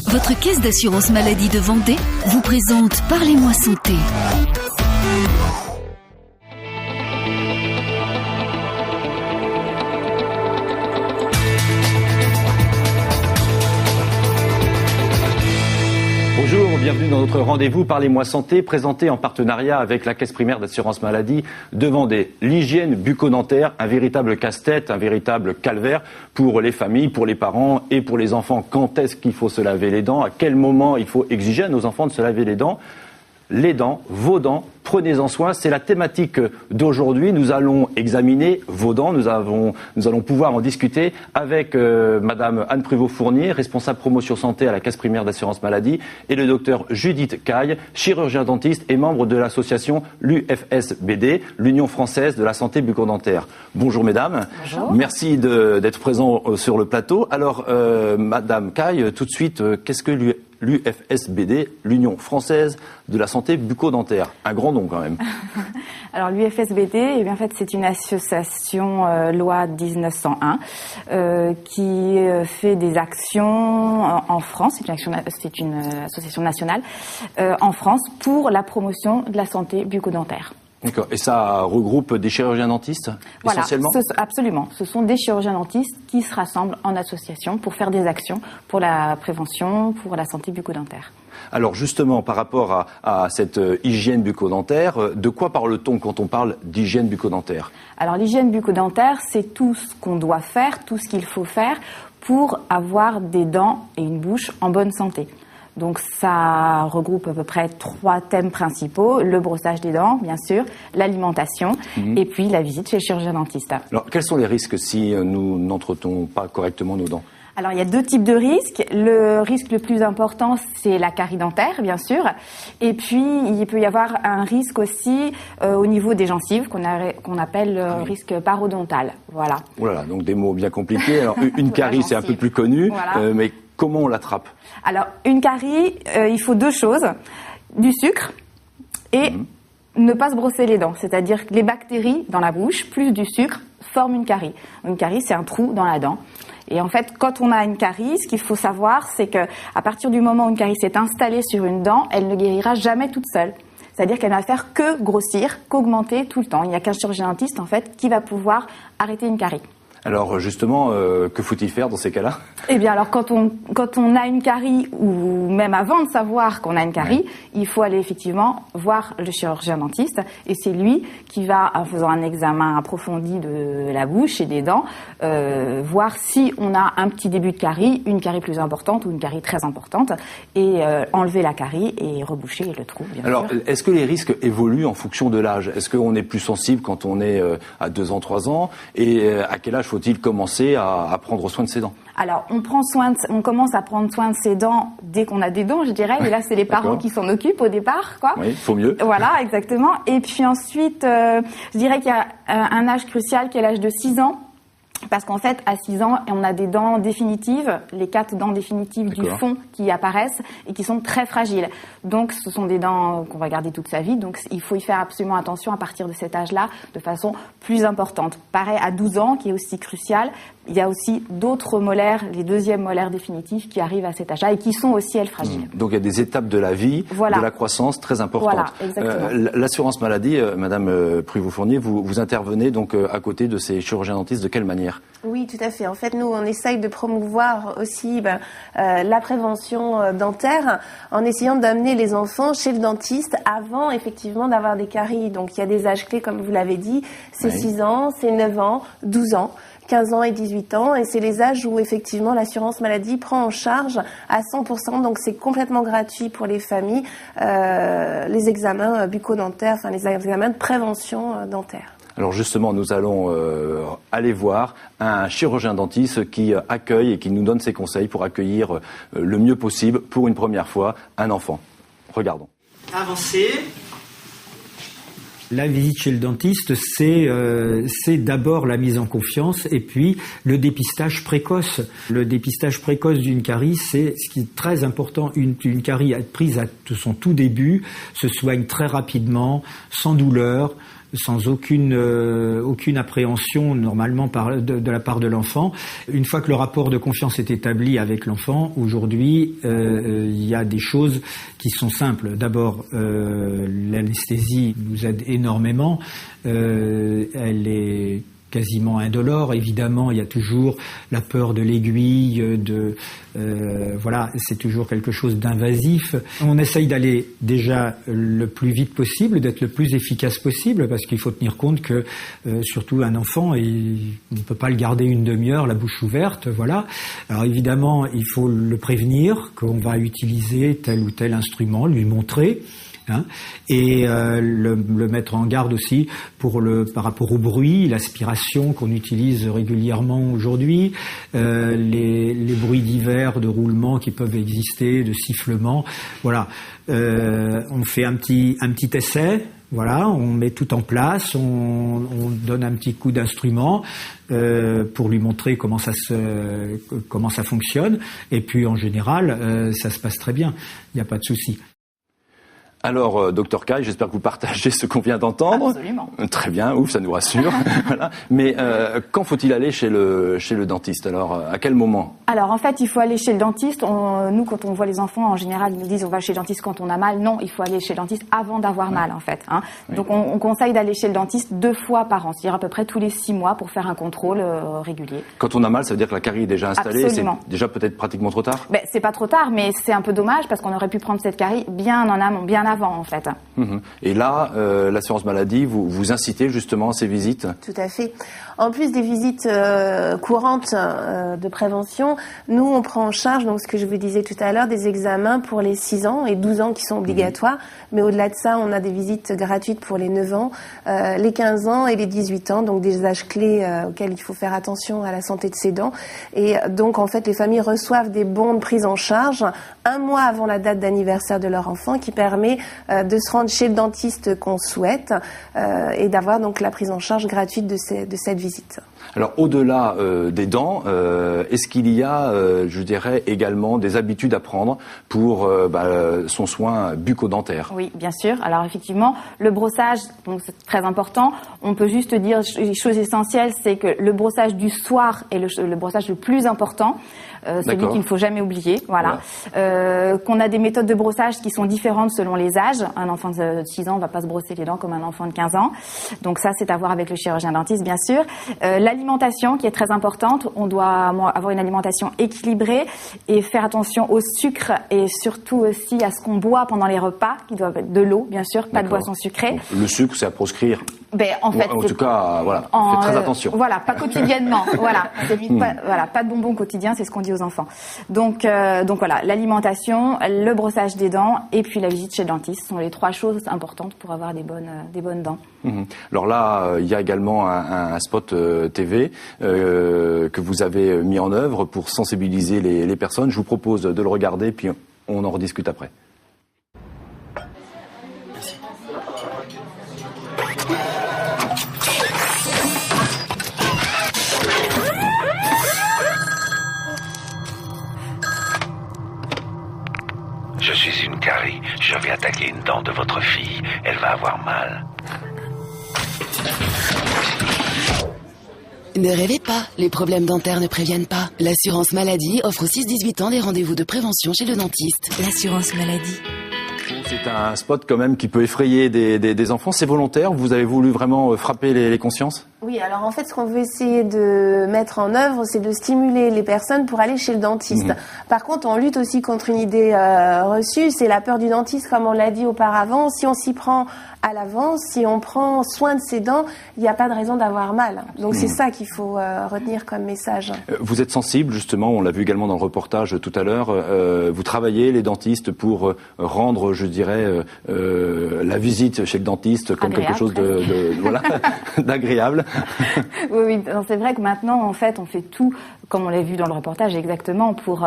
Votre caisse d'assurance maladie de Vendée vous présente Parlez-moi santé. Bonjour, bienvenue dans notre rendez-vous Parlez-moi santé, présenté en partenariat avec la Caisse primaire d'assurance maladie de Vendée. L'hygiène bucco-dentaire, un véritable casse-tête, un véritable calvaire pour les familles, pour les parents et pour les enfants. Quand est-ce qu'il faut se laver les dents? À quel moment il faut exiger à nos enfants de se laver les dents? Les dents, vos dents, prenez-en soin, c'est la thématique d'aujourd'hui. Nous allons examiner vos dents, nous allons pouvoir en discuter avec Madame Anne Pruvot-Fournier, responsable promotion santé à la Caisse primaire d'assurance maladie, et le docteur Judith Caille, chirurgien dentiste et membre de l'association l'UFSBD, l'Union française de la santé bucco-dentaire. Bonjour mesdames. Bonjour. Merci d'être présents sur le plateau. Alors Madame Caille, tout de suite, qu'est-ce que l'UFSBD, l'Union française de la santé bucco-dentaire? Un grand nom quand même. Alors l'UFSBD, eh bien, en fait, c'est une association loi 1901 qui fait des actions en France. C'est une association nationale en France pour la promotion de la santé bucco-dentaire. D'accord. Et ça regroupe des chirurgiens dentistes, essentiellement? Voilà, absolument. Ce sont des chirurgiens dentistes qui se rassemblent en association pour faire des actions pour la prévention, pour la santé bucco-dentaire. Alors justement, par rapport à cette hygiène bucco-dentaire, de quoi parle-t-on quand on parle d'hygiène bucco-dentaire? Alors l'hygiène bucco-dentaire, c'est tout ce qu'on doit faire, tout ce qu'il faut faire pour avoir des dents et une bouche en bonne santé. Donc ça regroupe à peu près 3 thèmes principaux, le brossage des dents, bien sûr, l'alimentation et puis la visite chez le chirurgien dentiste. Alors quels sont les risques si nous n'entretenons pas correctement nos dents? Alors il y a 2 types de risques. Le risque le plus important, c'est la carie dentaire, bien sûr. Et puis il peut y avoir un risque aussi au niveau des gencives qu'on appelle le risque parodontal. Voilà. Oh là là, donc des mots bien compliqués. Alors une carie, c'est un peu plus connu, voilà. Mais comment on l'attrape? Alors, une carie, il faut 2 choses. Du sucre et ne pas se brosser les dents. C'est-à-dire que les bactéries dans la bouche, plus du sucre, forment une carie. Une carie, c'est un trou dans la dent. Et en fait, quand on a une carie, ce qu'il faut savoir, c'est qu'à partir du moment où une carie s'est installée sur une dent, elle ne guérira jamais toute seule. C'est-à-dire qu'elle ne va faire que grossir, qu'augmenter tout le temps. Il n'y a qu'un chirurgien dentiste, en fait, qui va pouvoir arrêter une carie. Alors justement, que faut-il faire dans ces cas-là? Eh bien alors quand on a une carie, ou même avant de savoir qu'on a une carie, il faut aller effectivement voir le chirurgien dentiste, et c'est lui qui va, en faisant un examen approfondi de la bouche et des dents, voir si on a un petit début de carie, une carie plus importante ou une carie très importante, et enlever la carie et reboucher le trou, bien sûr. Alors est-ce que les risques évoluent en fonction de l'âge? Est-ce qu'on est plus sensible quand on est à 2 ans, 3 ans, et à quel âge faut-il commencer à prendre soin de ses dents? Alors, on commence à prendre soin de ses dents dès qu'on a des dents, je dirais. Et là, c'est les parents qui s'en occupent au départ, quoi. Oui, il faut mieux. Voilà, exactement. Et puis ensuite, je dirais qu'il y a un âge crucial qui est l'âge de 6 ans. Parce qu'en fait, à 6 ans, on a des dents définitives, les 4 dents définitives du fond qui apparaissent et qui sont très fragiles. Donc, ce sont des dents qu'on va garder toute sa vie. Donc, il faut y faire absolument attention à partir de cet âge-là, de façon plus importante. Pareil, à 12 ans, qui est aussi crucial, il y a aussi d'autres molaires, les 2e molaires définitives qui arrivent à cet âge-là et qui sont aussi, elles, fragiles. Donc, il y a des étapes de la vie, de la croissance très importantes. Voilà, exactement. L'assurance maladie, Madame Pruvot-Fournier, vous intervenez donc à côté de ces chirurgiens dentistes de quelle manière? Oui, tout à fait. En fait, nous, on essaye de promouvoir aussi la prévention dentaire en essayant d'amener les enfants chez le dentiste avant, effectivement, d'avoir des caries. Donc, il y a des âges clés, comme vous l'avez dit. C'est 6 ans, c'est 9 ans, 12 ans. 15 ans et 18 ans, et c'est les âges où effectivement l'assurance maladie prend en charge à 100%, donc c'est complètement gratuit pour les familles, les examens bucco-dentaires, enfin les examens de prévention dentaire. Alors justement, nous allons aller voir un chirurgien dentiste qui accueille et qui nous donne ses conseils pour accueillir le mieux possible, pour une première fois, un enfant. Regardons. Avancez. La visite chez le dentiste, c'est d'abord la mise en confiance et puis le dépistage précoce. Le dépistage précoce d'une carie, c'est ce qui est très important. Une carie prise à son tout début se soigne très rapidement, sans douleur. sans aucune appréhension normalement de la part de l'enfant. Une fois que le rapport de confiance est établi avec l'enfant, aujourd'hui, il y a des choses qui sont simples. D'abord, l'anesthésie nous aide énormément. Elle est quasiment indolore. Évidemment, il y a toujours la peur de l'aiguille, voilà, c'est toujours quelque chose d'invasif. On essaye d'aller déjà le plus vite possible, d'être le plus efficace possible, parce qu'il faut tenir compte que, surtout un enfant, on ne peut pas le garder une demi-heure, la bouche ouverte, voilà. Alors évidemment, il faut le prévenir qu'on va utiliser tel ou tel instrument, lui montrer. Et le mettre en garde aussi par rapport au bruit, l'aspiration qu'on utilise régulièrement aujourd'hui, les bruits divers de roulement qui peuvent exister, de sifflement. Voilà, on fait un petit essai. Voilà, on met tout en place, on donne un petit coup d'instrument pour lui montrer comment ça fonctionne. Et puis en général, ça se passe très bien. Il n'y a pas de souci. Alors, docteur Caille, j'espère que vous partagez ce qu'on vient d'entendre. Absolument. Très bien, ouf, ça nous rassure. Voilà. Mais quand faut-il aller chez le dentiste? Alors, à quel moment? Alors, en fait, il faut aller chez le dentiste. Nous, quand on voit les enfants, en général, ils nous disent on va chez le dentiste quand on a mal. Non, il faut aller chez le dentiste avant d'avoir mal, en fait. Oui. Donc, on conseille d'aller chez le dentiste 2 fois par an, c'est-à-dire à peu près tous les 6 mois pour faire un contrôle régulier. Quand on a mal, ça veut dire que la carie est déjà installée. Absolument. C'est déjà peut-être pratiquement trop tard? C'est pas trop tard, mais c'est un peu dommage parce qu'on aurait pu prendre cette carie bien en amont, bien avant, en fait. Et là, l'assurance maladie, vous incitez justement à ces visites? Tout à fait. En plus des visites courantes de prévention, nous, on prend en charge, donc ce que je vous disais tout à l'heure, des examens pour les 6 ans et 12 ans qui sont obligatoires. Mais au-delà de ça, on a des visites gratuites pour les 9 ans, les 15 ans et les 18 ans, donc des âges clés auxquels il faut faire attention à la santé de ses dents. Et donc, en fait, les familles reçoivent des bons de prise en charge 1 mois avant la date d'anniversaire de leur enfant, qui permet de se rendre chez le dentiste qu'on souhaite et d'avoir donc la prise en charge gratuite de cette visite. Alors, au-delà des dents, est-ce qu'il y a, je dirais, également des habitudes à prendre pour son soin bucco-dentaire? Oui, bien sûr. Alors, effectivement, le brossage, donc c'est très important. On peut juste dire les choses essentielles, c'est que le brossage du soir est le brossage le plus important, celui qu'il ne faut jamais oublier. Voilà. Qu'on a des méthodes de brossage qui sont différentes selon les âges. Un enfant de 6 ans ne va pas se brosser les dents comme un enfant de 15 ans. Donc ça, c'est à voir avec le chirurgien dentiste, bien sûr. L'alimentation qui est très importante. On doit avoir une alimentation équilibrée et faire attention au sucre et surtout aussi à ce qu'on boit pendant les repas, qui doivent être de l'eau, bien sûr, pas de boissons sucrées. Donc, le sucre, c'est à proscrire. En fait, en tout cas, voilà, faites très attention. Voilà, pas quotidiennement. Pas de bonbons quotidiens, c'est ce qu'on dit aux enfants. Donc voilà, l'alimentation, le brossage des dents et puis la visite chez le dentiste sont les 3 choses importantes pour avoir des bonnes dents. Alors là, il y a également un spot TV que vous avez mis en œuvre pour sensibiliser les personnes. Je vous propose de le regarder, puis on en rediscute après. Je suis une carie. Je vais attaquer une dent de votre fille. Elle va avoir mal. Ne rêvez pas, les problèmes dentaires ne préviennent pas. L'assurance maladie offre aux 6-18 ans des rendez-vous de prévention chez le dentiste. L'assurance maladie. C'est un spot quand même qui peut effrayer des enfants. C'est volontaire? Vous avez voulu vraiment frapper les consciences? Oui, alors en fait, ce qu'on veut essayer de mettre en œuvre, c'est de stimuler les personnes pour aller chez le dentiste. Par contre, on lutte aussi contre une idée reçue, c'est la peur du dentiste, comme on l'a dit auparavant. Si on s'y prend à l'avance, si on prend soin de ses dents, il n'y a pas de raison d'avoir mal. Donc c'est ça qu'il faut retenir comme message. Vous êtes sensible, justement, on l'a vu également dans le reportage tout à l'heure, vous travaillez, les dentistes, pour rendre, je dirais, la visite chez le dentiste comme agréable, quelque chose voilà, d'agréable. Oui, c'est vrai que maintenant, en fait, on fait tout, comme on l'a vu dans le reportage, exactement, pour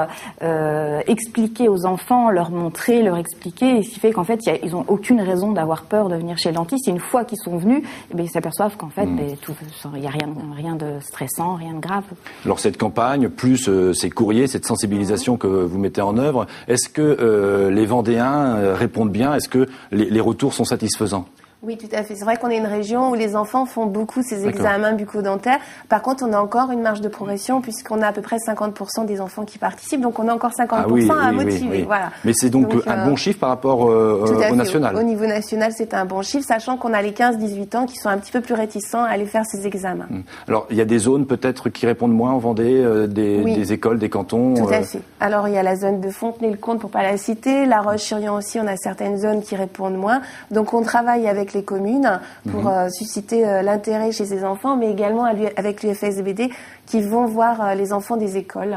expliquer aux enfants, leur montrer, leur expliquer, ce qui fait qu'en fait, ils n'ont aucune raison d'avoir peur de venir chez le dentiste. Et une fois qu'ils sont venus, ils s'aperçoivent qu'en fait, il n'y a rien de stressant, rien de grave. Alors cette campagne, plus ces courriers, cette sensibilisation que vous mettez en œuvre, est-ce que les Vendéens répondent bien? Est-ce que les retours sont satisfaisants? Oui, tout à fait. C'est vrai qu'on est une région où les enfants font beaucoup ces examens bucco-dentaires. Par contre, on a encore une marge de progression puisqu'on a à peu près 50% des enfants qui participent. Donc, on a encore 50% à motiver. Voilà. Mais c'est donc un bon chiffre par rapport au national. Au niveau national, c'est un bon chiffre, sachant qu'on a les 15-18 ans qui sont un petit peu plus réticents à aller faire ces examens. Alors, il y a des zones peut-être qui répondent moins en Vendée, des écoles, des cantons. Tout à fait. Alors, il y a la zone de Fontenay-le-Comte, pour pas la citer. La Roche-sur-Yon aussi, on a certaines zones qui répondent moins. Donc, on travaille avec les communes pour susciter l'intérêt chez ces enfants, mais également avec l'UFSBD qui vont voir les enfants des écoles.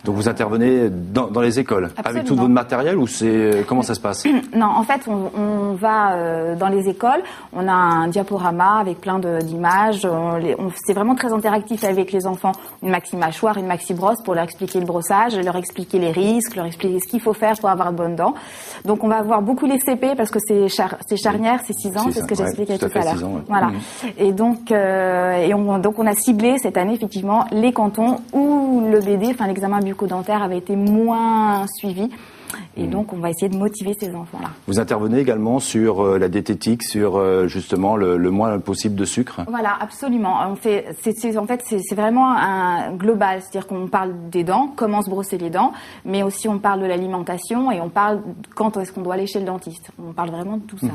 Donc vous intervenez dans les écoles. Absolument. Avec tout votre matériel ou comment ça se passe? Non, en fait, on va dans les écoles. On a un diaporama avec plein d'images. C'est vraiment très interactif avec les enfants. Une maxi mâchoire, une maxi brosse pour leur expliquer le brossage, leur expliquer les risques, leur expliquer ce qu'il faut faire pour avoir de bonnes dents. Donc on va voir beaucoup les CP parce que c'est charnière, c'est 6 ans, c'est ce que j'expliquais tout à l'heure. 6 ans, Voilà. Et donc on a ciblé cette année effectivement les cantons où le BD, enfin l'examen bucco-dentaire avait été moins suivi. Et donc, on va essayer de motiver ces enfants-là. Vous intervenez également sur la diététique, sur justement le moins possible de sucre. Voilà, absolument. C'est vraiment un global, c'est-à-dire qu'on parle des dents, comment se brosser les dents, mais aussi on parle de l'alimentation et on parle quand est-ce qu'on doit aller chez le dentiste. On parle vraiment de tout ça.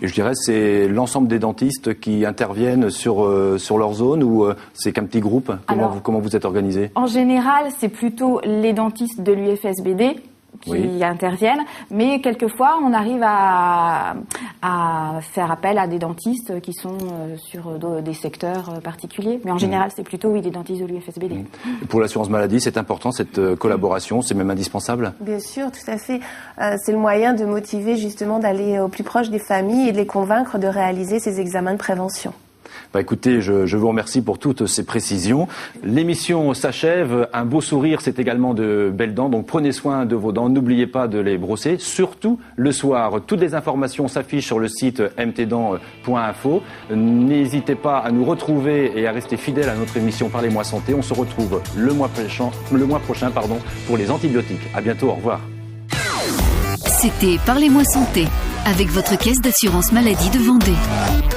Et je dirais, c'est l'ensemble des dentistes qui interviennent sur leur zone ou c'est qu'un petit groupe? Comment vous êtes organisé? En général, c'est plutôt les dentistes de l'UFSBD qui interviennent, mais quelquefois on arrive à faire appel à des dentistes qui sont sur des secteurs particuliers, mais en général c'est plutôt des dentistes de l'UFSBD. Pour l'assurance maladie, c'est important cette collaboration, c'est même indispensable? Bien sûr, tout à fait. C'est le moyen de motiver justement d'aller au plus proche des familles et de les convaincre de réaliser ces examens de prévention. Écoutez, je vous remercie pour toutes ces précisions. L'émission s'achève. Un beau sourire, c'est également de belles dents. Donc prenez soin de vos dents. N'oubliez pas de les brosser, surtout le soir. Toutes les informations s'affichent sur le site mtdents.info. N'hésitez pas à nous retrouver et à rester fidèles à notre émission Parlez-moi Santé. On se retrouve le mois prochain pour les antibiotiques. À bientôt, au revoir. C'était Parlez-moi Santé avec votre caisse d'assurance maladie de Vendée.